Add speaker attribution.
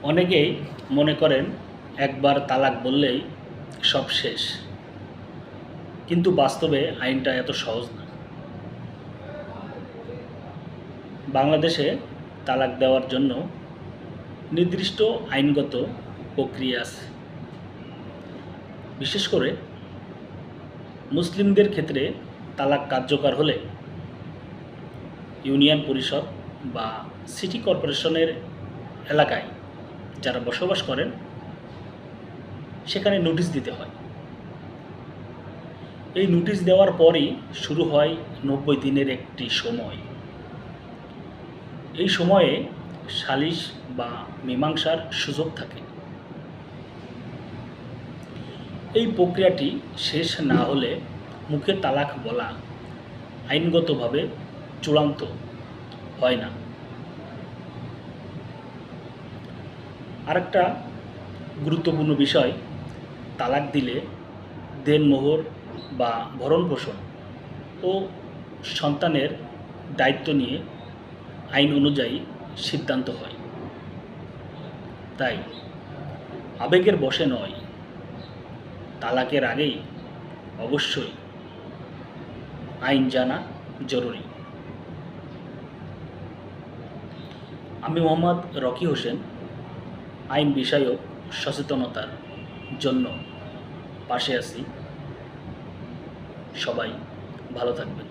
Speaker 1: অনেকেই মনে করেন একবার তালাক বললেই সব শেষ, কিন্তু বাস্তবে আইনটা এত সহজ না। বাংলাদেশে তালাক দেওয়ার জন্য নির্দিষ্ট আইনগত প্রক্রিয়া আছে। বিশেষ করে মুসলিমদের ক্ষেত্রে তালাক কার্যকর হলে ইউনিয়ন পরিষদ বা সিটি কর্পোরেশনের এলাকায় যারা বসবাস করেন সেখানে নোটিশ দিতে হয়। এই নোটিশ দেওয়ার পরই শুরু হয় 90 দিনের একটি সময়। এই সময়ে সালিশ বা মীমাংসার সুযোগ থাকে। এই প্রক্রিয়াটি শেষ না হলে মুখে তালাক বলা আইনগতভাবে চূড়ান্ত হয় না। আরেকটা গুরুত্বপূর্ণ বিষয়, তালাক দিলে দেনমোহর বা ভরণপোষণ ও সন্তানের দায়িত্ব নিয়ে আইন অনুযায়ী সিদ্ধান্ত হয়। তাই আবেগের বশে নয়, তালাকের আগেই অবশ্যই আইন জানা জরুরি। আমি মোহাম্মদ রকি হোসেন আইন বিষয়ক সচেতনতার জন্য পাশে আছি। সবাই ভালো থাকবেন।